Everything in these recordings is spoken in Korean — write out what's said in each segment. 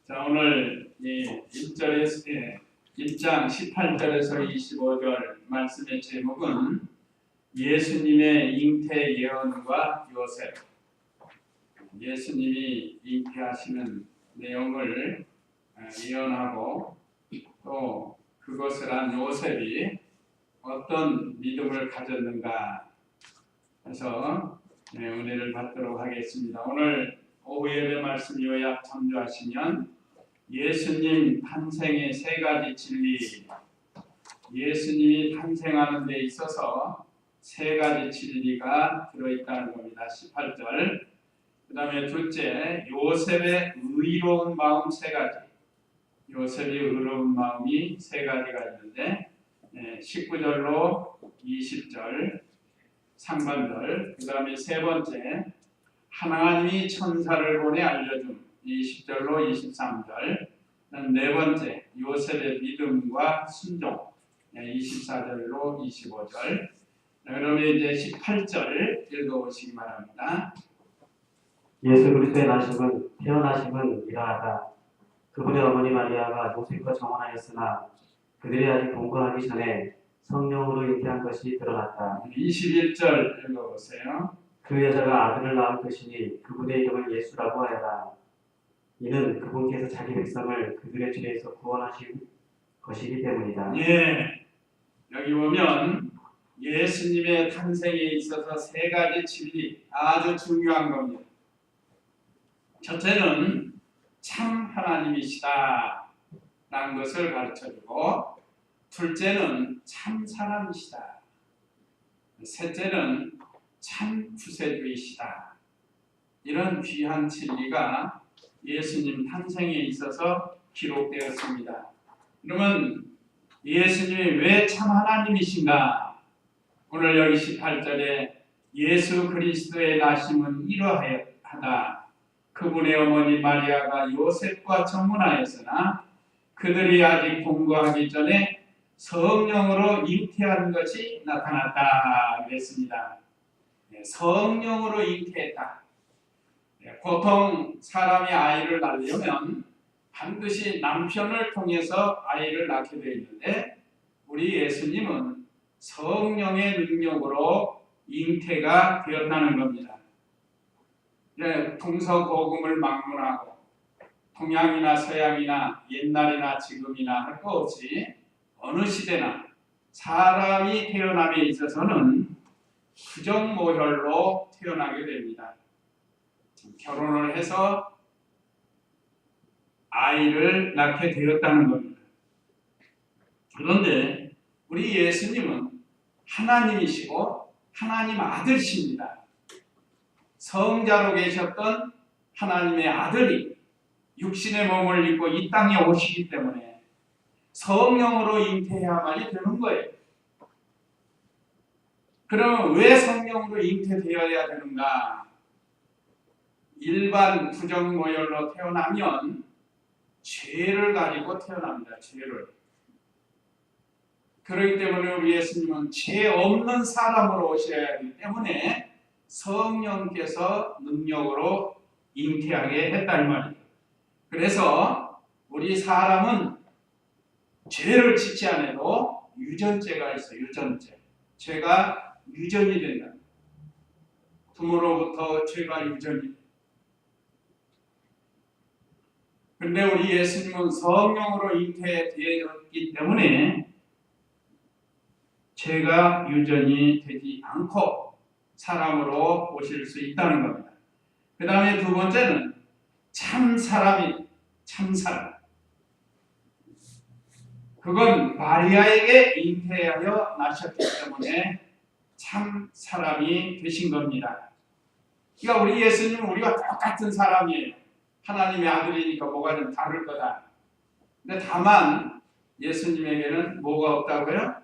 자, 오늘 이 1장 18절에서 25절 말씀의 제목은 예수님의 잉태 예언과 요셉. 예수님이 잉태하시는 내용을 예언하고 또 그것을 한 요셉이 어떤 믿음을 가졌는가 해서 은혜를 받도록 하겠습니다. 오늘 오후 예배 말씀 요약 참조하시면 예수님 탄생의 세 가지 진리, 예수님이 탄생하는 데 있어서 세 가지 진리가 들어있다는 겁니다. 18절. 그 다음에 둘째, 요셉의 의로운 마음 세 가지. 요셉의 의로운 마음이 세 가지가 있는데 19절로 20절 상반절. 그 다음에 세 번째, 하나님이 천사를 보내 알려줌 20절로 23절. 네 번째, 요셉의 믿음과 순종 24절로 25절. 그러면 이제 18절 읽어보시기 바랍니다. 예수 그리스도의 태어나심은 이러하다. 그분의 어머니 마리아가 요셉과 정혼하였으나 그들이 아직 동거하기 전에 성령으로 잉태한 것이 드러났다. 21절 읽어보세요. 그 여자가 아들을 낳을 것이니 그분의 이름을 예수라고 하여라. 이는 그분께서 자기 백성을 그들의 죄에서 구원하신 것이기 때문이다. 예, 여기 보면 예수님의 탄생에 있어서 세 가지 진리 아주 중요한 겁니다. 첫째는 참 하나님이시다 라는 것을 가르쳐주고, 둘째는 참 사람이시다, 셋째는 참 구세주이시다. 이런 귀한 진리가 예수님 탄생에 있어서 기록되었습니다. 그러면 예수님이 왜 참 하나님이신가? 오늘 여기 18절에 예수 그리스도의 나심은 이러하다. 그분의 어머니 마리아가 요셉과 정혼하였으나 그들이 아직 동거하기 전에 성령으로 잉태한 것이 나타났다 그랬습니다. 성령으로 잉태했다. 보통 사람이 아이를 낳으려면 반드시 남편을 통해서 아이를 낳게 되어 있는데, 우리 예수님은 성령의 능력으로 잉태가 되었다는 겁니다. 동서고금을 막론하고 동양이나 서양이나 옛날이나 지금이나 할 것 없이 어느 시대나 사람이 태어남에 있어서는 부정모혈로 태어나게 됩니다. 결혼을 해서 아이를 낳게 되었다는 겁니다. 그런데 우리 예수님은 하나님이시고 하나님 아들이십니다. 성자로 계셨던 하나님의 아들이 육신의 몸을 입고 이 땅에 오시기 때문에 성령으로 잉태해야만이 되는 거예요. 그러면 왜 성령으로 잉태되어야 되는가? 일반 부정모혈로 태어나면 죄를 가지고 태어납니다. 죄를. 그렇기 때문에 우리 예수님은 죄 없는 사람으로 오셔야 하기 때문에 성령께서 능력으로 잉태하게 했다 이 말이에요. 그래서 우리 사람은 죄를 짓지 않아도 유전죄가 있어요. 유전죄. 죄가 유전이 된다. 부모로부터 죄가 유전이 된다. 그런데 우리 예수님은 성령으로 잉태되었기 때문에 죄가 유전이 되지 않고 사람으로 오실 수 있다는 겁니다. 그 다음에 두 번째는 참 사람이 참 사람. 그건 마리아에게 잉태하여 나셨기 때문에 참 사람이 되신 겁니다. 그러니까 우리 예수님은 우리가 똑같은 사람이에요. 하나님의 아들이니까 뭐가 좀 다를 거다. 근데 다만 예수님에게는 뭐가 없다고요?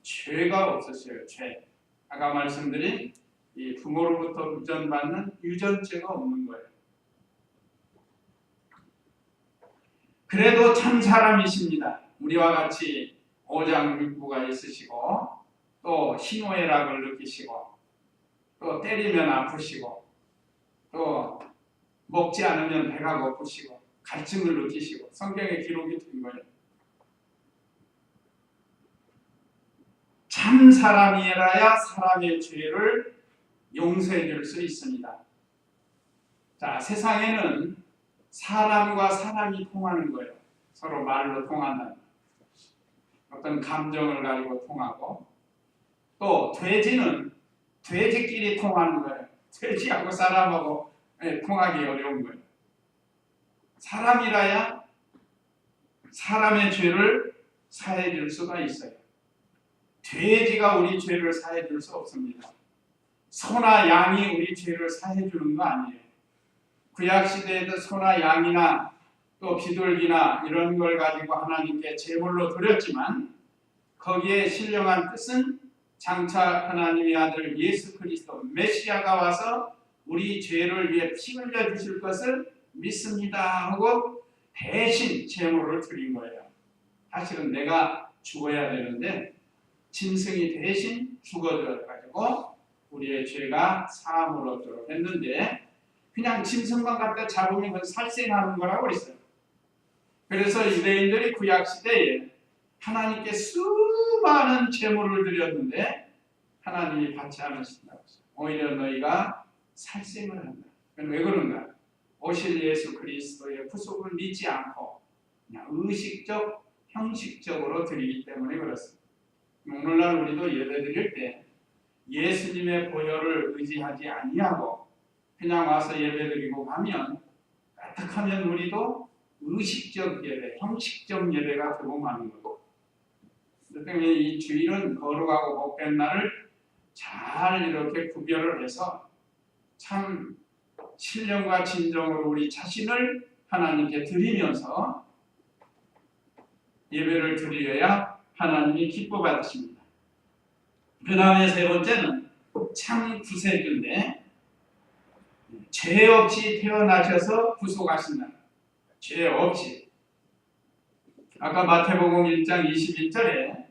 죄가 없었어요. 죄. 아까 말씀드린 이 부모로부터 유전받는 유전죄가 없는 거예요. 그래도 참 사람이십니다. 우리와 같이 오장육부가 있으시고 또 희노애락을 느끼시고 또 때리면 아프시고 또 먹지 않으면 배가 고프시고 갈증을 느끼시고 성경에 기록이 된 거예요. 참 사람이라야 사람의 죄를 용서해 줄 수 있습니다. 자, 세상에는 사람과 사람이 통하는 거예요. 서로 말로 통한다는 어떤 감정을 가지고 통하고, 또 돼지는 돼지끼리 통하는 거예요. 돼지하고 사람하고 통하기 어려운 거예요. 사람이라야 사람의 죄를 사해 줄 수가 있어요. 돼지가 우리 죄를 사해 줄 수 없습니다. 소나 양이 우리 죄를 사해 주는 거 아니에요. 구약시대에도 소나 양이나 또 비둘기나 이런 걸 가지고 하나님께 제물로 드렸지만 거기에 신령한 뜻은 장차 하나님의 아들 예수 그리스도 메시아가 와서 우리 죄를 위해 피 흘려 주실 것을 믿습니다 하고 대신 제물을 드린 거예요. 사실은 내가 죽어야 되는데 짐승이 대신 죽어져가지고 우리의 죄가 사함을 얻도록 했는데, 그냥 짐승만 갖다 잡으면 그건 살생하는 거라고 그랬어요. 그래서 유대인들이 구약시대에 하나님께 수많은 제물을 드렸는데 하나님이 받지 않으신다고 했어요. 오히려 너희가 살생을 한다. 그건 왜 그런가? 오실 예수 그리스도의 구속을 믿지 않고 그냥 의식적, 형식적으로 드리기 때문에 그렇습니다. 오늘날 우리도 예배 드릴 때 예수님의 보혈을 의지하지 아니하고 그냥 와서 예배 드리고 가면 까딱하면 우리도 의식적 예배, 형식적 예배가 되고 마는 거고, 그렇기 때문에 이 주일은 거룩하고 복된 날을 잘 이렇게 구별을 해서 참 신령과 진정으로 우리 자신을 하나님께 드리면서 예배를 드려야 하나님이 기뻐 받으십니다. 그 다음에 세 번째는 참 구세주인데, 죄 없이 태어나셔서 구속하신다. 죄 없이. 아까 마태복음 1장 21절에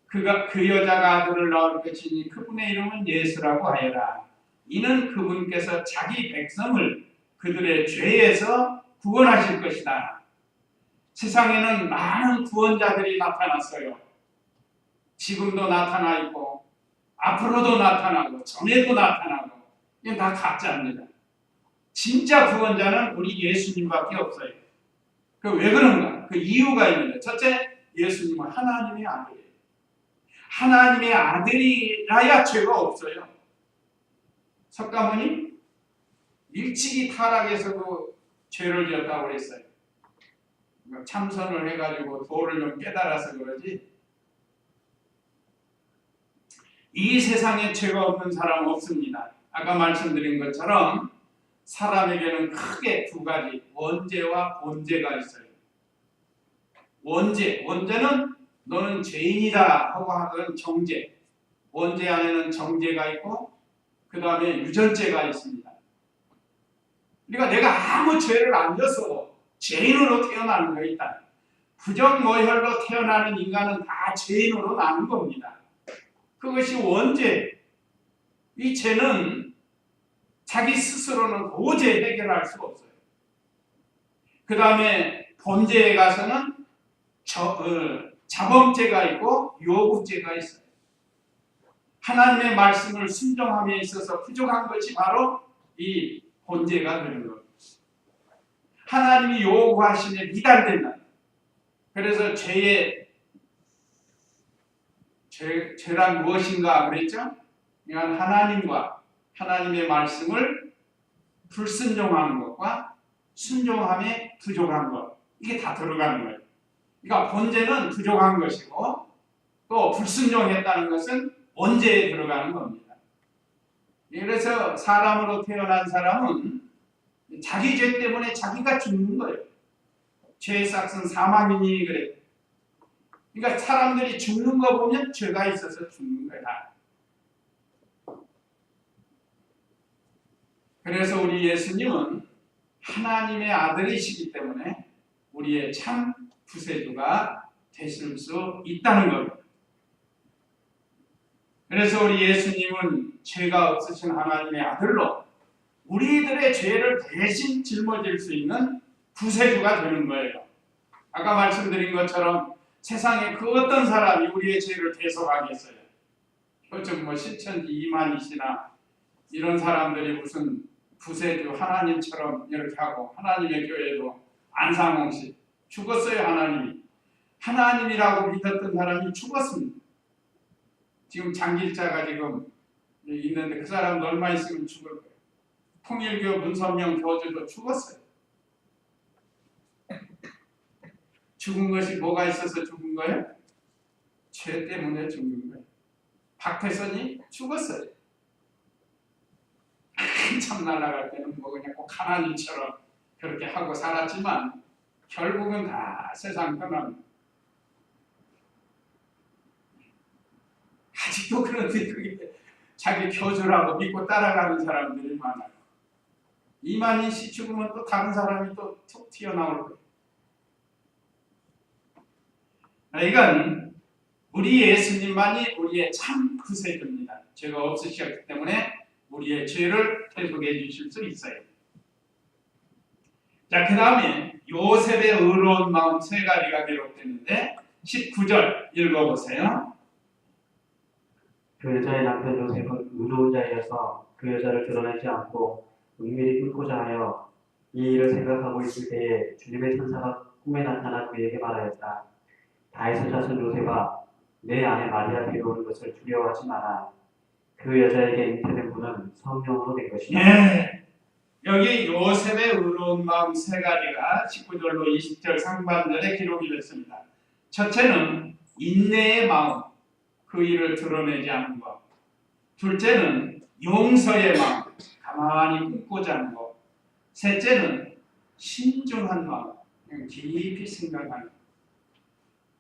그 여자가 아들을 낳을 것이니 그분의 이름은 예수라고 하여라. 이는 그분께서 자기 백성을 그들의 죄에서 구원하실 것이다. 세상에는 많은 구원자들이 나타났어요. 지금도 나타나 있고 앞으로도 나타나고 전에도 나타나고, 이건 다 가짜입니다. 진짜 구원자는 우리 예수님밖에 없어요. 그 왜 그런가? 그 이유가 있는데, 첫째, 예수님은 하나님의 아들이에요. 하나님의 아들이라야 죄가 없어요. 석가모니 일찍이 타락해서 그 죄를 지었다고 그랬어요. 참선을 해가지고 도를 좀 깨달아서 그러지, 이 세상에 죄가 없는 사람은 없습니다. 아까 말씀드린 것처럼 사람에게는 크게 두 가지 원죄와 본죄가 있어요. 원죄는 너는 죄인이다 하고 하던 정죄. 원죄 안에는 정죄가 있고 그 다음에 유전죄가 있습니다. 그러니까 내가 아무 죄를 안 졌어도 죄인으로 태어나는 거 있다. 부정모혈로 태어나는 인간은 다 죄인으로 나는 겁니다. 그것이 원죄. 이 죄는 자기 스스로는 도저히 해결할 수 없어요. 그 다음에 본죄에 가서는 자범죄가 있고 요구죄가 있어요. 하나님의 말씀을 순종함에 있어서 부족한 것이 바로 이 본죄가 되는 겁니다. 하나님이 요구하심에 미달된다. 그래서 죄란 무엇인가 그랬죠? 그러니까 하나님과 하나님의 말씀을 불순종하는 것과 순종함에 부족한 것, 이게 다 들어가는 거예요. 그러니까 본죄는 부족한 것이고 또 불순종했다는 것은 원죄에 들어가는 겁니다. 그래서 사람으로 태어난 사람은 자기 죄 때문에 자기가 죽는 거예요. 죄의 싹은 사망이니 그래. 그러니까 사람들이 죽는 거 보면 죄가 있어서 죽는 거야. 그래서 우리 예수님은 하나님의 아들이시기 때문에 우리의 참 구세주가 되실 수 있다는 겁니다. 그래서 우리 예수님은 죄가 없으신 하나님의 아들로 우리들의 죄를 대신 짊어질 수 있는 구세주가 되는 거예요. 아까 말씀드린 것처럼 세상에 그 어떤 사람이 우리의 죄를 대속하겠어요. 요즘 뭐 신천지 이만희씨나 이런 사람들이 무슨 구세주 하나님처럼 이렇게 하고, 하나님의 교회도 안상홍씨 죽었어요. 하나님이라고 믿었던 사람이 죽었습니다. 지금 장길자가 지금 있는데 그 사람도 얼마 있으면 죽을 거예요. 통일교 문선명 교주도 죽었어요. 죽은 것이 뭐가 있어서 죽은 거예요? 죄 때문에 죽는 거예요. 박태선이 죽었어요. 참 날아갈 때는 뭐 그냥 꼭 하나님처럼 그렇게 하고 살았지만 결국은 다 세상 편합니다. 아직도 그런데 그게 자기 교주라고 믿고 따라가는 사람들이 많아요. 이만희 씨 죽으면 또 다른 사람이 또 툭 튀어나올 거예요. 이건 우리 예수님만이 우리의 참 구세주입니다. 죄가 없으셨기 때문에 우리의 죄를 대속해 주실 수 있어요. 자, 그 다음에 요셉의 의로운 마음 세 가지가 기록됐는데 19절 읽어보세요. 그 여자의 남편 요셉은 의로운 자이어서 그 여자를 드러내지 않고 은밀히 끊고자 하여 이 일을 생각하고 있을 때에 주님의 천사가 꿈에 나타나 그에게 말하였다. 다윗의 자손 요셉아, 내 아내 마리아 데려오는 것을 두려워하지 마라. 그 여자에게 잉태된 분은 성령으로 된 것이다. 예. 여기 요셉의 의로운 마음 세 가지가 19절로 20절 상반절에 기록이 됐습니다. 첫째는 인내의 마음, 그 일을 드러내지 않는 것. 둘째는 용서의 마음, 가만히 끊고자 하는 것. 셋째는 신중한 마음, 깊이 생각하는 것.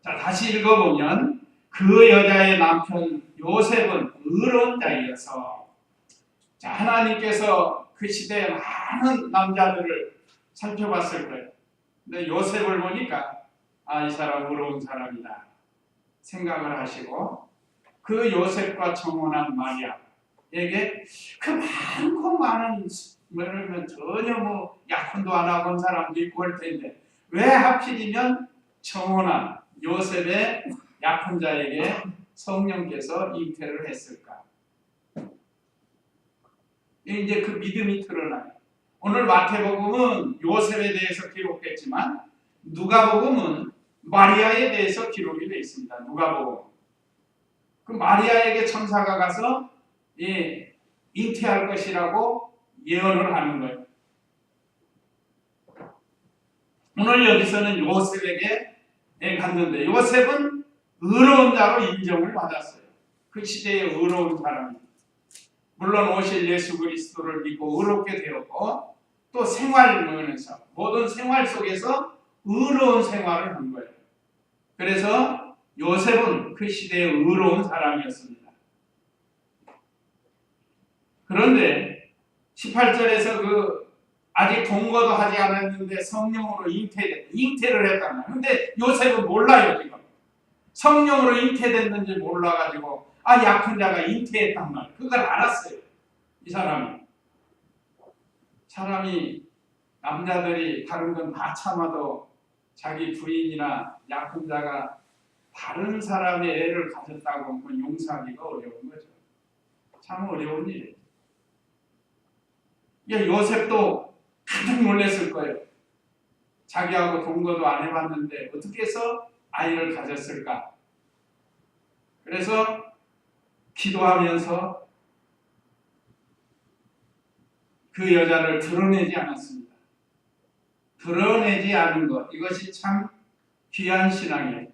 자, 다시 읽어보면 그 여자의 남편 요셉은 의로운 자이어서, 자, 하나님께서 그 시대에 많은 남자들을 살펴봤을 거예요. 근데 요셉을 보니까 이 사람 의로운 사람이다 생각을 하시고, 그 요셉과 청혼한 마리아에게 그 많고 많은 뭐냐면 전혀 뭐 약혼도 안 하고 온 사람도 있고 할 텐데 왜 하필이면 청혼한 요셉의 약혼자에게 성령께서 잉태를 했을까? 이제 그 믿음이 드러나요. 오늘 마태복음은 요셉에 대해서 기록했지만 누가복음은 마리아에 대해서 기록이 되어 있습니다. 누가복음. 그 마리아에게 천사가 가서 잉태할 것이라고 예언을 하는 거예요. 오늘 여기서는 요셉에게 갔는데 요셉은 의로운 자로 인정을 받았어요. 그 시대의 의로운 사람입니다. 물론 오실 예수 그리스도를 믿고 의롭게 되었고 또 생활 면에서 모든 생활 속에서 의로운 생활을 한 거예요. 그래서 요셉은 그 시대의 의로운 사람이었습니다. 그런데 18절에서 아직 동거도 하지 않았는데 성령으로 잉태를 했단 말이에요. 근데 요셉은 몰라요, 지금. 성령으로 잉태됐는지 몰라가지고 약혼자가 잉태했단 말이에요. 그걸 알았어요. 이 사람이 남자들이 다른 건 다 참아도 자기 부인이나 약혼자가 다른 사람의 애를 가졌다고 하면 용서하기가 어려운 거죠. 참 어려운 일이에요. 요셉도 깜짝 놀랐을 거예요. 자기하고 동거도 안 해봤는데 어떻게 해서 아이를 가졌을까? 그래서 기도하면서 그 여자를 드러내지 않았습니다. 드러내지 않은 것, 이것이 참 귀한 신앙이에요.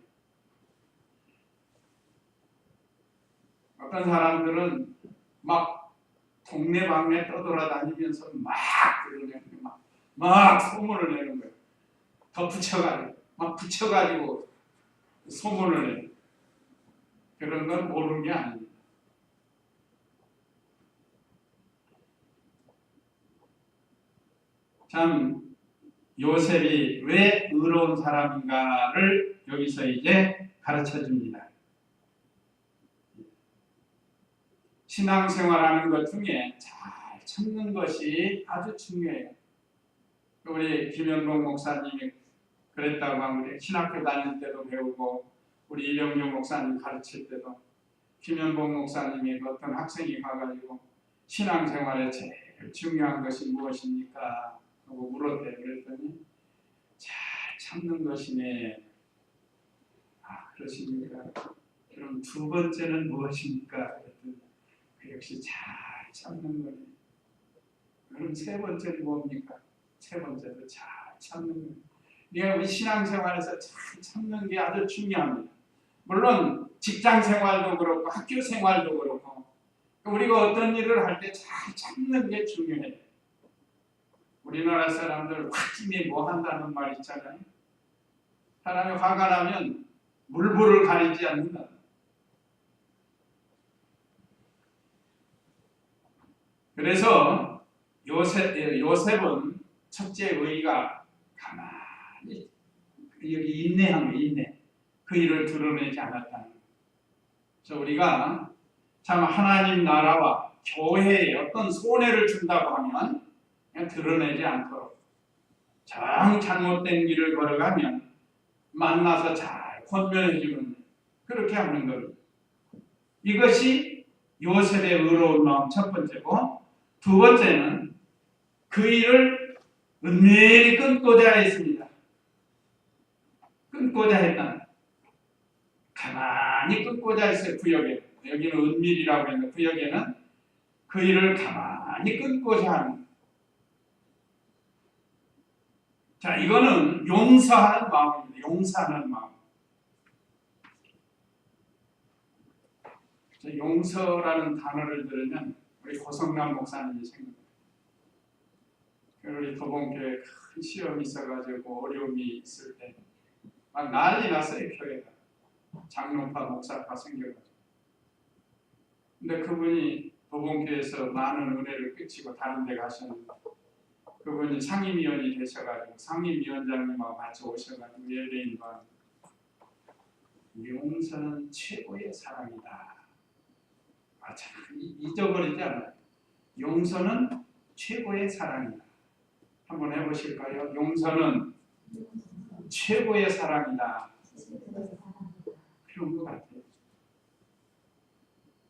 어떤 사람들은 막 동네방네 떠돌아다니면서 막 드러내는 막 소문을 내는 거예요. 더 붙여가지고 소문을 내는. 그런 건 옳은 게 아닙니다. 참 요셉이 왜 의로운 사람인가를 여기서 이제 가르쳐 줍니다. 신앙생활하는 것 중에 잘 참는 것이 아주 중요해요. 우리 김현봉 목사님이 그랬다고 하면 우리 신학교 다닐 때도 배우고 우리 이병규 목사님 가르칠 때도 김현봉 목사님이 그 어떤 학생이 가가지고 신앙생활에 제일 중요한 것이 무엇입니까? 하고 물었대요. 그랬더니 잘 참는 것이네. 아, 그러십니까? 그럼 두 번째는 무엇입니까? 그랬더니 그 역시 잘 참는 거네. 그럼 세 번째는 뭡니까? 세 번째도 잘 참는 거네. 우리가 우리 신앙생활에서 잘 참는 게 아주 중요합니다. 물론 직장 생활도 그렇고 학교 생활도 그렇고 우리가 어떤 일을 할 때 잘 참는 게 중요해요. 우리나라 사람들 홧김에 뭐 한다는 말 있잖아요. 사람이 화가 나면 물불을 가리지 않는다. 그래서 요셉은 첫째 의가 가만히 여기 인내한 거, 인내. 그 일을 드러내지 않았다는 거죠. 그래서 우리가 참 하나님 나라와 교회에 어떤 손해를 준다고 하면 그냥 드러내지 않도록 잘못된 길을 걸어가면 만나서 잘 권면해주는 그렇게 하는 겁니다. 이것이 요셉의 의로운 마음 첫 번째고, 두 번째는 그 일을 은밀히 끊고자 했습니다. 끊고자 했다는 가만히 끊고자 했어요. 구역에 여기는 은밀이라고 했는데 구역에는 그 일을 가만히 끊고자 하는. 자, 이거는 용서하는 마음입니다. 용서하는 마음. 용서라는 단어를 들으면 우리 고성남 목사님이 생각나요. 우리 도봉교회 큰 시험이 있어가지고 어려움이 있을 때 막 난리 났어요. 교회가. 장로파 목사파 생겨가지고. 근데 그분이 도봉교회에서 많은 은혜를 끼치고 다른 데 가셨는데 그분이 상임위원이 되셔가지고 상임위원장님하고 같이 오셔가지고 예배인과 용서는 최고의 사랑이다. 아, 참 잊어버리지 않아요. 용서는 최고의 사랑이다. 한번 해보실까요? 용서는 최고의 사랑이다. 그런 것 같아요.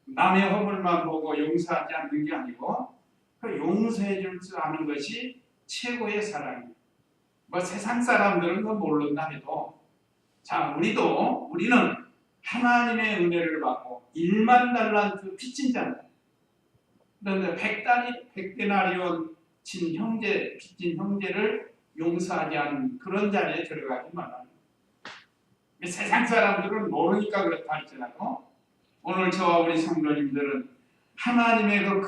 남의 허물만 보고 용서하지 않는 게 아니고 그 용서해 줄 줄 아는 것이 최고의 사랑이에요. 뭐 세상 사람들은 그거 모른다 해도 자, 우리는 하나님의 은혜를 받고 1만 달란트 빚진 자입니다. 그런데 100데나리온 진 형제, 빚진 형제를 용서하지 않은 그런 자리에 들어가지 말아요. 세상 사람들은 모르니까 그렇다 할지라도 오늘 저와 우리 성도님들은 하나님의 그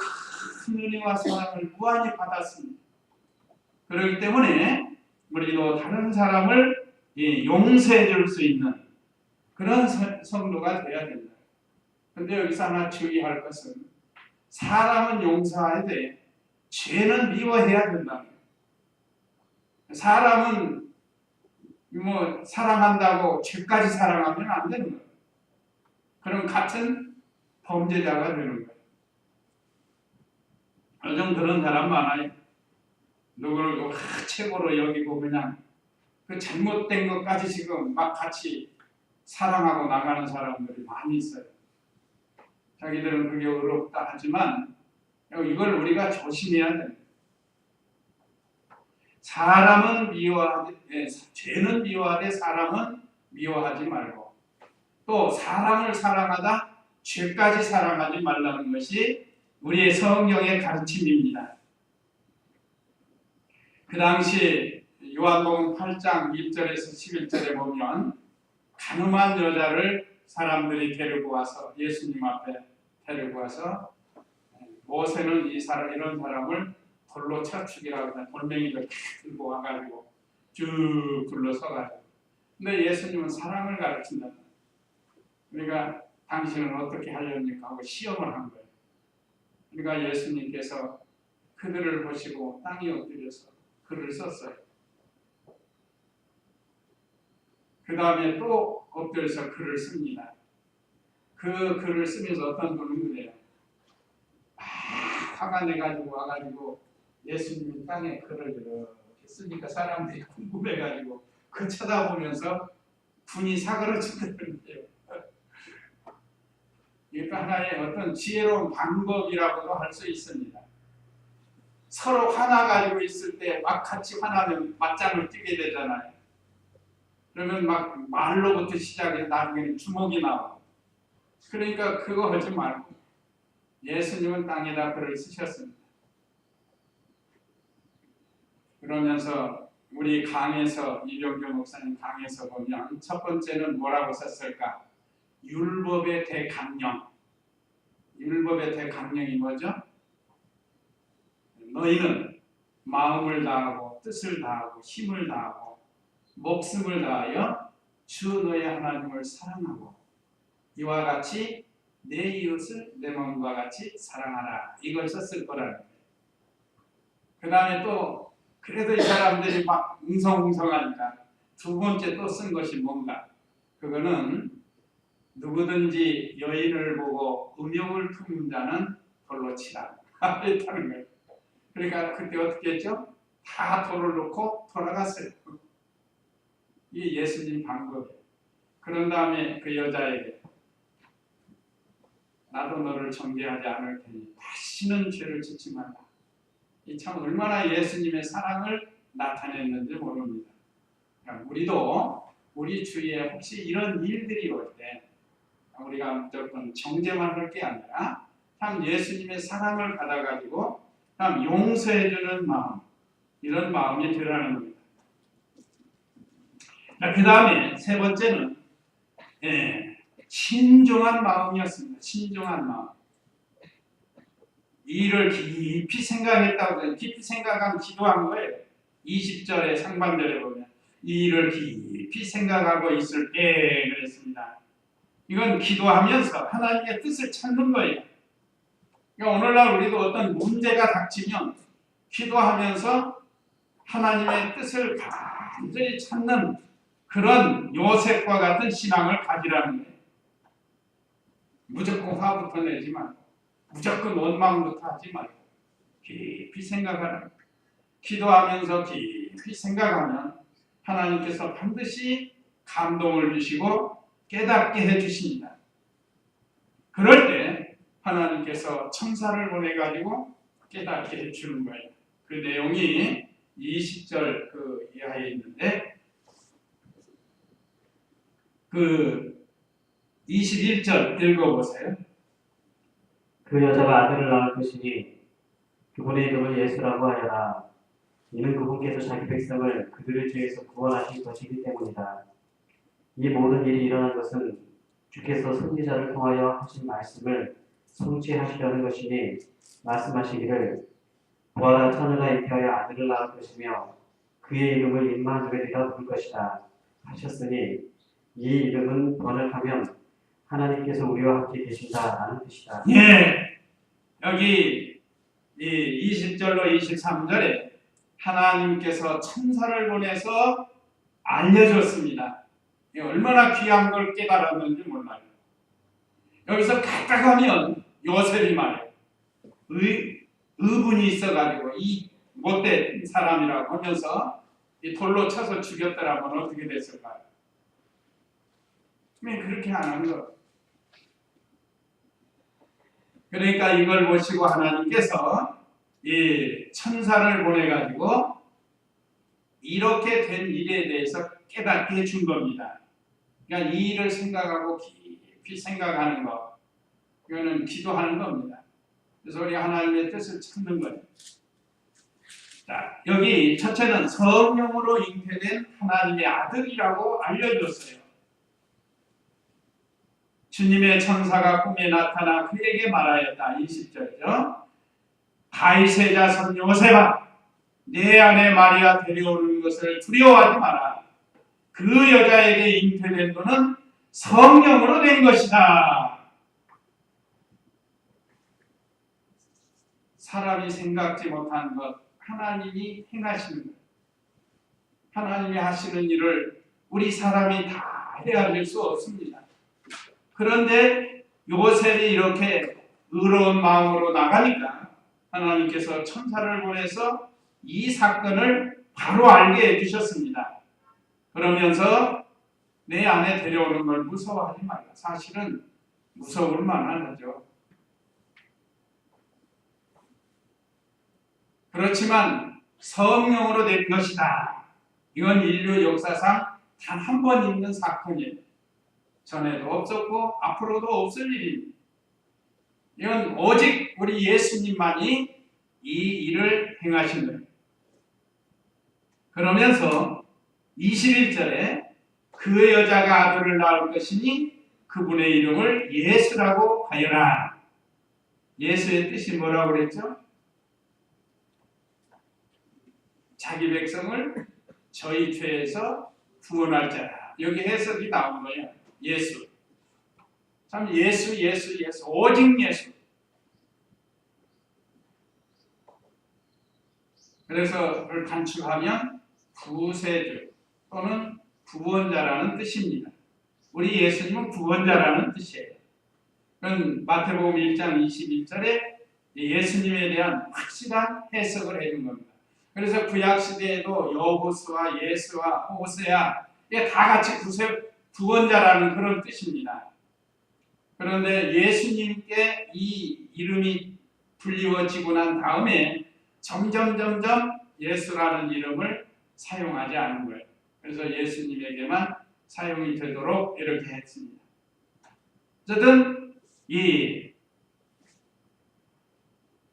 큰 은혜와 사랑을 무한히 받았습니다. 그렇기 때문에 우리도 다른 사람을 용서해 줄 수 있는 그런 성도가 되어야 된다. 그런데 여기서 하나 주의할 것은 사람은 용서해야 돼. 죄는 미워해야 된다. 사람은 뭐 사랑한다고 죄까지 사랑하면 안 되는 거예요. 그럼 같은 범죄자가 되는 거예요. 요즘 그런 사람 많아요. 누구를 최고로 여기고 그냥 그 잘못된 것까지 지금 막 같이 사랑하고 나가는 사람들이 많이 있어요. 자기들은 그게 어렵다 하지만 이걸 우리가 조심해야 돼요. 사람은 미워하되 죄는 미워하되 사람은 미워하지 말고 또 사람을 사랑하다 죄까지 사랑하지 말라는 것이 우리의 성경의 가르침입니다. 그 당시 요한복음 8장 1절에서 11절에 보면 가늠한 여자를 사람들이 데리고 와서 예수님 앞에 데리고 와서 모세는 이런 사람을 돌로 쳐 죽이라고 해서 돌멩이를 들고 와가지고 쭉 둘러서가지고 근데 예수님은 사랑을 가르친다. 그러니까 당신은 어떻게 하려니까 하고 시험을 한 거예요. 그러니까 예수님께서 그들을 보시고 땅에 엎드려서 글을 썼어요. 그 다음에 또 엎드려서 글을 씁니다. 그 글을 쓰면서 어떤 분은 그래요. 화가 내가지고 와가지고 예수님이 땅에 글을 이렇게 했으니까 사람들이 궁금해가지고 그 쳐다보면서 분이 사그러지더라고요. 이것도 하나의 어떤 지혜로운 방법이라고도 할 수 있습니다. 서로 화나 가지고 있을 때 막 같이 화나면 맞짱을 뜨게 되잖아요. 그러면 막 말로부터 시작해서 나중에는 주먹이 나오고. 그러니까 그거 하지 말고 예수님은 땅에다 글을 쓰셨습니다. 그러면서 우리 강에서 이병규 목사님 강에서 보면 첫 번째는 뭐라고 썼을까? 율법의 대강령. 율법의 대강령이 뭐죠? 너희는 마음을 다하고 뜻을 다하고 힘을 다하고 목숨을 다하여 주 너희 하나님을 사랑하고 이와 같이 내 이웃을 내 마음과 같이 사랑하라. 이걸 썼을 거라는 거예요. 그 다음에 또 그래도 이 사람들이 막 웅성웅성하니까 두 번째 또 쓴 것이 뭔가? 그거는 누구든지 여인을 보고 음욕을 품는 자는 돌로 치라. 했다는 거예요. 그러니까 그때 어떻게 했죠? 다 돌을 놓고 돌아갔어요. 이게 예수님 방법이에요. 그런 다음에 그 여자에게 나도 너를 정죄하지 않을 테니 다시는 죄를 짓지 말라. 이 참 얼마나 예수님의 사랑을 나타냈는지 모릅니다. 그러니까 우리도 우리 주위에 혹시 이런 일들이 올 때 우리가 무조건 정죄만 할 게 아니라 참 예수님의 사랑을 받아가지고 참 용서해주는 마음, 이런 마음이 들어가는 겁니다. 그 다음에 세 번째는 신중한 마음이었습니다. 신중한 마음. 이 일을 깊이 생각했다고 해요. 깊이 생각하고 기도한 거예요. 20절에 상반절에 보면 이 일을 깊이 생각하고 있을 때 그랬습니다. 이건 기도하면서 하나님의 뜻을 찾는 거예요. 그러니까 오늘날 우리도 어떤 문제가 닥치면 기도하면서 하나님의 뜻을 간절히 찾는 그런 요셉과 같은 신앙을 가지라는 거예요. 무조건 화부터 내지 말고 무조건 원망부터 하지 말고 깊이 생각하라. 기도하면서 깊이 생각하면 하나님께서 반드시 감동을 주시고 깨닫게 해주십니다. 그럴 때 하나님께서 천사를 보내가지고 깨닫게 해주는 거예요. 그 내용이 20절 그 이하에 있는데 그 21절 읽어보세요. 그 여자가 아들을 낳을 것이니 그분의 이름을 예수라고 하여라. 이는 그분께서 자기 백성을 그들의 죄에서 구원하실 것이기 때문이다. 이 모든 일이 일어난 것은 주께서 선지자를 통하여 하신 말씀을 성취하시려는 것이니 말씀하시기를 보아라 처녀가 잉태하여 아들을 낳을 것이며 그의 이름을 임마누엘이라 부를 것이다 하셨으니 이 이름은 번역하면 하나님께서 우리와 함께 계신다라는 뜻이다. 예, 여기 이 20절로 23절에 하나님께서 천사를 보내서 알려줬습니다. 얼마나 귀한 걸 깨달았는지 몰라요. 여기서 가까가면 요셉이 말해요. 의분이 있어가지고 이 못된 사람이라고 하면서 이 돌로 쳐서 죽였더라면 어떻게 됐을까요? 왜 그렇게 안 하는 거? 그러니까 이걸 보시고 하나님께서 이 천사를 보내가지고 이렇게 된 일에 대해서 깨닫게 해준 겁니다. 그러니까 이 일을 생각하고 깊이 생각하는 것, 이거는 기도하는 겁니다. 그래서 우리 하나님의 뜻을 찾는 거예요. 자, 여기 첫째는 성령으로 잉태된 하나님의 아들이라고 알려줬어요. 주님의 천사가 꿈에 나타나 그에게 말하였다. 20절이죠. 다윗의 자손 요셉아, 내 아내 마리아 데려오는 것을 두려워하지 마라. 그 여자에게 잉태된 너는 성령으로 된 것이다. 사람이 생각지 못한 것, 하나님이 행하시는 것. 하나님이 하시는 일을 우리 사람이 다 헤아릴 수 없습니다. 그런데 요셉이 이렇게 의로운 마음으로 나가니까 하나님께서 천사를 보내서 이 사건을 바로 알게 해주셨습니다. 그러면서 내 안에 데려오는 걸 무서워하지 말라. 사실은 무서울 만하죠. 그렇지만 성령으로 된 것이다. 이건 인류 역사상 단 한 번 있는 사건이에요. 전에도 없었고 앞으로도 없을 일입니다. 이건 오직 우리 예수님만이 이 일을 행하신 거예요. 그러면서 21절에 그 여자가 아들을 낳을 것이니 그분의 이름을 예수라고 하여라. 예수의 뜻이 뭐라고 그랬죠? 자기 백성을 저희 죄에서 구원할 자라. 여기 해석이 나온 거예요. 예수. 참 예수 오직 예수. 그래서 그걸 간축하면 구세주 또는 구원자라는 뜻입니다. 우리 예수님은 구원자라는 뜻이에요. 그건 마태복음 1장 21절에 예수님에 대한 확실한 해석을 해준 겁니다. 그래서 구약 시대에도 여호수아, 예수와 호세아 다 같이 구원자라는 그런 뜻입니다. 그런데 예수님께 이 이름이 불리워지고 난 다음에 점점 예수라는 이름을 사용하지 않은 거예요. 그래서 예수님에게만 사용이 되도록 이렇게 했습니다. 어쨌든 이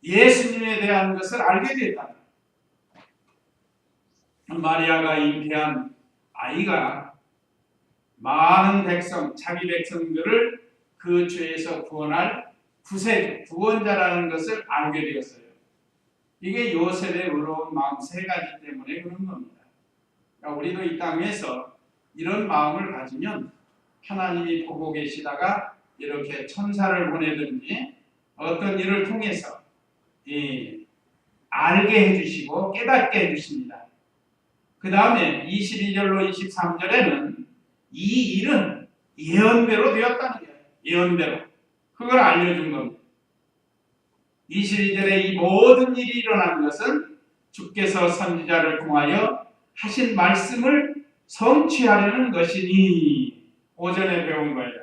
예수님에 대한 것을 알게 됐다. 마리아가 잉태한 아이가 많은 백성, 자기 백성들을 그 죄에서 구원할 구세주, 구원자라는 것을 알게 되었어요. 이게 요셉의 의로운 마음 세 가지 때문에 그런 겁니다. 그러니까 우리도 이 땅에서 이런 마음을 가지면 하나님이 보고 계시다가 이렇게 천사를 보내든지 어떤 일을 통해서 알게 해주시고 깨닫게 해주십니다. 그 다음에 22절로 23절에는 이 일은 예언대로 되었다는 거예요. 예언대로. 그걸 알려준 겁니다. 22절에 이 모든 일이 일어난 것은 주께서 선지자를 통하여 하신 말씀을 성취하려는 것이니 오전에 배운 거예요.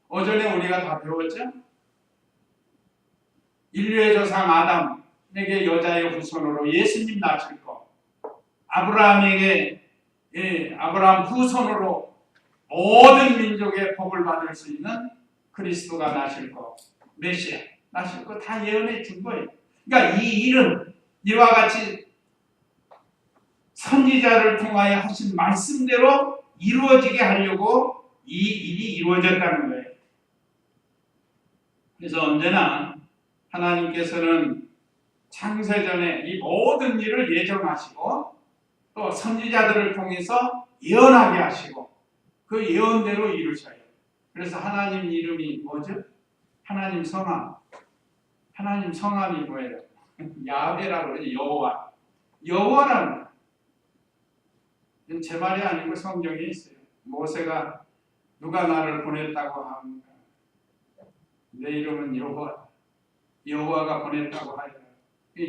오전에 우리가 다 배웠죠? 인류의 조상 아담에게 여자의 후손으로 예수님 낳으실 거, 아브라함에게 아브라함 후손으로 모든 민족의 복을 받을 수 있는 그리스도가 나실 거, 메시아 나실 거 다 예언해 준 거예요. 그러니까 이 일은 이와 같이 선지자를 통하여 하신 말씀대로 이루어지게 하려고 이 일이 이루어졌다는 거예요. 그래서 언제나 하나님께서는 창세전에 이 모든 일을 예정하시고 또 선지자들을 통해서 예언하게 하시고 그 예언대로 이루셔요. 그래서 하나님 이름이 뭐죠? 하나님 성함. 하나님 성함이 뭐예요? 야훼라고 그러죠. 여호와. 여호와라는 제 말이 아니고 성경에 있어요. 모세가 누가 나를 보냈다고 합니까? 내 이름은 여호와. 여호와가 보냈다고 하리라.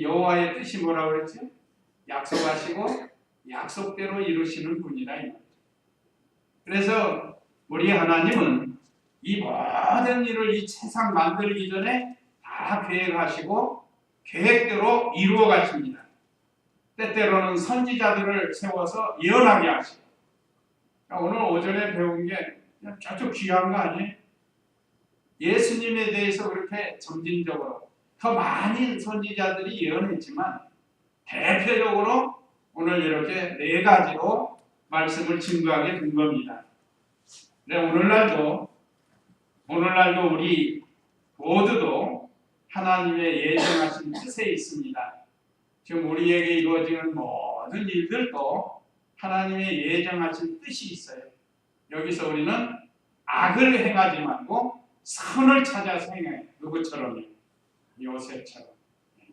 여호와의 뜻이 뭐라고 그랬죠? 약속하시고 약속대로 이루시는 분이라. 그래서 우리 하나님은 이 모든 일을 이 세상 만들기 전에 다 계획하시고 계획대로 이루어 가십니다. 때때로는 선지자들을 세워서 예언하게 하시고. 그러니까 오늘 오전에 배운 게 아주 귀한 거 아니에요? 예수님에 대해서 그렇게 점진적으로 더 많은 선지자들이 예언했지만 대표적으로 오늘 이렇게 네 가지로 말씀을 증거하게 된 겁니다. 네, 오늘날도 우리 모두도 하나님의 예정하신 뜻에 있습니다. 지금 우리에게 이루어지는 모든 일들도 하나님의 예정하신 뜻이 있어요. 여기서 우리는 악을 행하지 말고 선을 찾아서 행해요. 누구처럼요?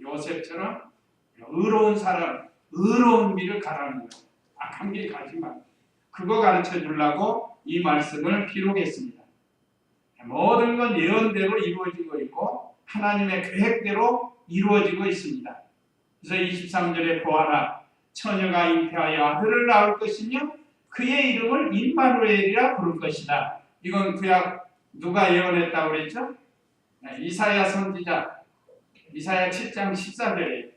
요셉처럼 의로운 사람, 의로운 길을 가라는 거예요. 악한 길 가지 말고. 그거 가르쳐 주려고 이 말씀을 기록했습니다. 모든 건 예언대로 이루어지고 있고 하나님의 계획대로 이루어지고 있습니다. 그래서 23절에 보아라, 처녀가 잉태하여 아들을 낳을 것이며 그의 이름을 임마누엘이라 부를 것이다. 이건 구약 누가 예언했다고 그랬죠? 이사야 선지자 이사야 7장 14절에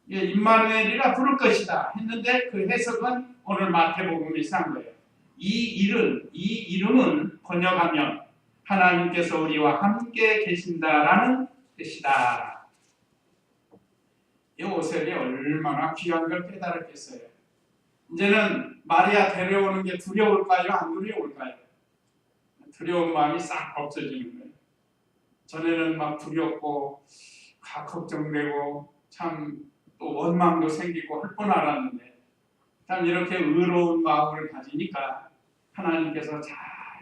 임마누엘이라 부를 것이다 했는데 그 해석은 오늘 마태복음에서 한 거예요. 이 이름은 번역하면 하나님께서 우리와 함께 계신다라는 뜻이다. 요셉이 얼마나 귀한 걸 깨달았겠어요. 이제는 마리아 데려오는 게 두려울까요? 안 두려울까요? 두려운 마음이 싹 없어지는 거예요. 전에는 막 두렵고 걱정되고 참 또 원망도 생기고 할 뻔 알았는데 참 이렇게 의로운 마음을 가지니까 하나님께서 잘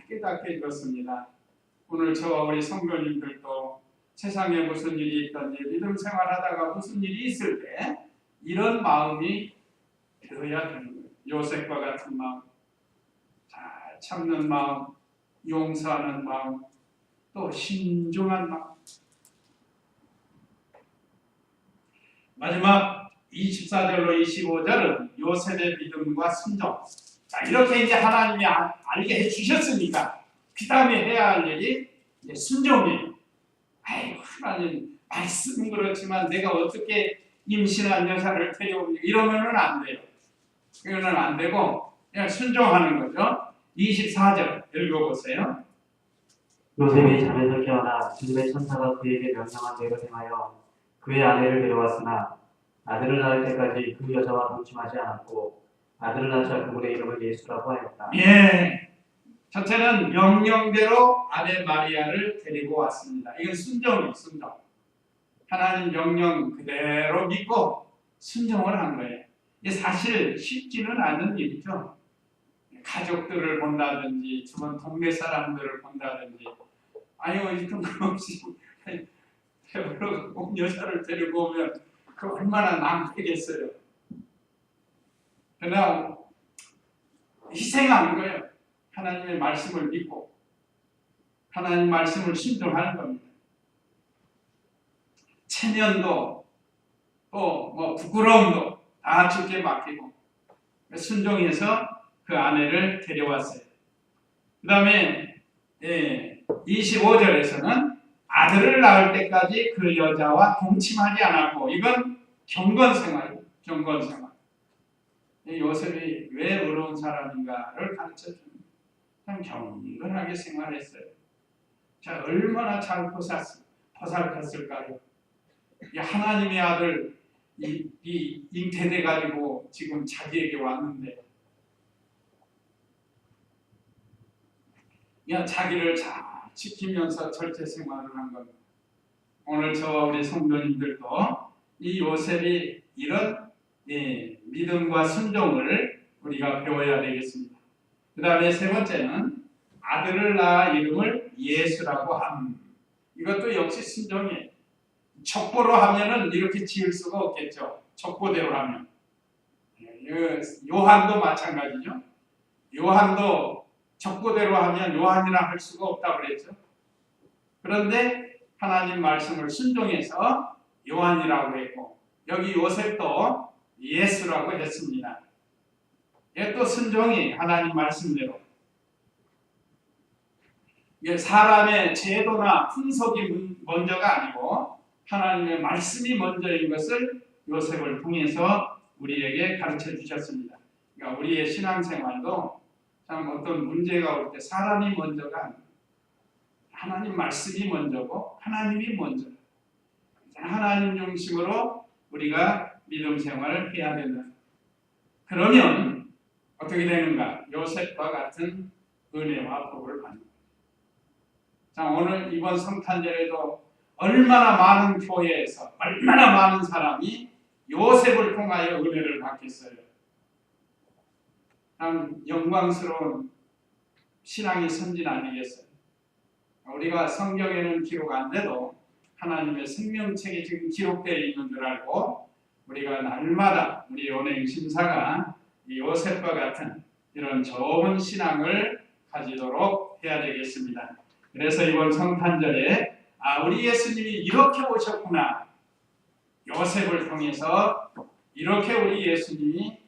깨닫게 해줬습니다. 오늘 저와 우리 성도님들도 세상에 무슨 일이 있든지 믿음 생활하다가 무슨 일이 있을 때 이런 마음이 되어야 되는 거예요. 요셉과 같은 마음, 잘 참는 마음, 용서하는 마음, 또 신중한 마음. 마지막 24절로 25절은 요셉의 믿음과 순종. 자, 이렇게 이제 하나님이 알게 해주셨으니까 그 다음에 해야 할 일이 이제 순종이에요. 아이고 하나님 말씀은 그렇지만 내가 어떻게 임신한 여자를 데려오니 이러면은 안 돼요. 이거는 안 되고 그냥 순종하는 거죠. 24절 읽어보세요. 요셉이 잠에서 깨어나 주님의 천사가 그에게 명령한 대로 행하여 그의 아내를 데려왔으나 아들을 낳을 때까지 그 여자와 동침하지 않았고 아들을 낳자 그분의 이름을 예수라고 하였다. 예. 첫째는 명령대로 아내 마리아를 데리고 왔습니다. 이건 순종이에요. 순종. 하나님 명령 그대로 믿고 순종을 한 거예요. 이게 사실 쉽지는 않은 일이죠. 가족들을 본다든지 주변 동네 사람들을 본다든지 아유 뜬금없이 배우러 온 여자를 데리고 오면 그 얼마나 낭패겠어요. 그러나 희생하는 거예요. 하나님의 말씀을 믿고 하나님 말씀을 순종하는 겁니다. 체면도 또 뭐 부끄러움도 다 주께 맡기고 순종해서 그 아내를 데려왔어요. 그 다음에 25절에서는 아들을 낳을 때까지 그 여자와 동침하지 않았고 이건 경건생활이에요. 경건생활. 요셉이 왜 의로운 사람인가를 가르쳐줍니다. 그냥 경건하게 생활했어요. 자, 얼마나 잘 보살폈을까요? 이 하나님의 아들 이 잉태돼 가지고 지금 자기에게 왔는데 그냥 자기를 잘 지키면서 절제 생활을 한 겁니다. 오늘 저와 우리 성도님들도 이 요셉이 이런 믿음과 순종을 우리가 배워야 되겠습니다. 그 다음에 세 번째는 아들을 낳아 이름을 예수라고 함. 이것도 역시 순종이에요. 족보로 하면은 이렇게 지을 수가 없겠죠. 족보대로 하면. 요한도 마찬가지죠. 요한도 족보대로 하면 요한이라 할 수가 없다고 그랬죠. 그런데 하나님 말씀을 순종해서 요한이라고 했고 여기 요셉도 예수라고 했습니다. 이게 또 순종이 하나님 말씀대로. 이게 사람의 제도나 풍속이 먼저가 아니고 하나님의 말씀이 먼저인 것을 요셉을 통해서 우리에게 가르쳐 주셨습니다. 그러니까 우리의 신앙생활도 참 어떤 문제가 올 때 사람이 먼저가 아니고 하나님 말씀이 먼저고 하나님이 먼저. 하나님 중심으로 우리가 믿음 생활을 해야 된다. 그러면 어떻게 되는가? 요셉과 같은 은혜와 복을 받는 거예요. 자, 오늘 이번 성탄절에도 얼마나 많은 교회에서 얼마나 많은 사람이 요셉을 통하여 은혜를 받겠어요. 참 영광스러운 신앙의 선진 아니겠어요? 우리가 성경에는 기록 안 돼도 하나님의 생명책에 지금 기록되어 있는 줄 알고 우리가 날마다 우리 연예인 심사가 이 요셉과 같은 이런 좋은 신앙을 가지도록 해야 되겠습니다. 그래서 이번 성탄절에 우리 예수님이 이렇게 오셨구나. 요셉을 통해서 이렇게 우리 예수님이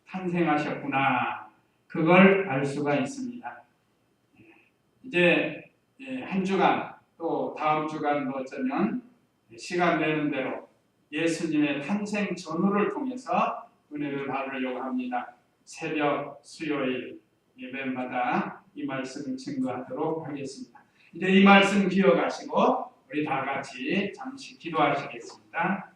탄생하셨구나. 그걸 알 수가 있습니다. 이제 한 주간 또 다음 주간도 어쩌면 시간 되는 대로 예수님의 탄생 전후를 통해서 은혜를 받으려고 합니다. 새벽 수요일 예배마다 이 말씀을 증거하도록 하겠습니다. 이제 이 말씀 기억하시고 우리 다 같이 잠시 기도하시겠습니다.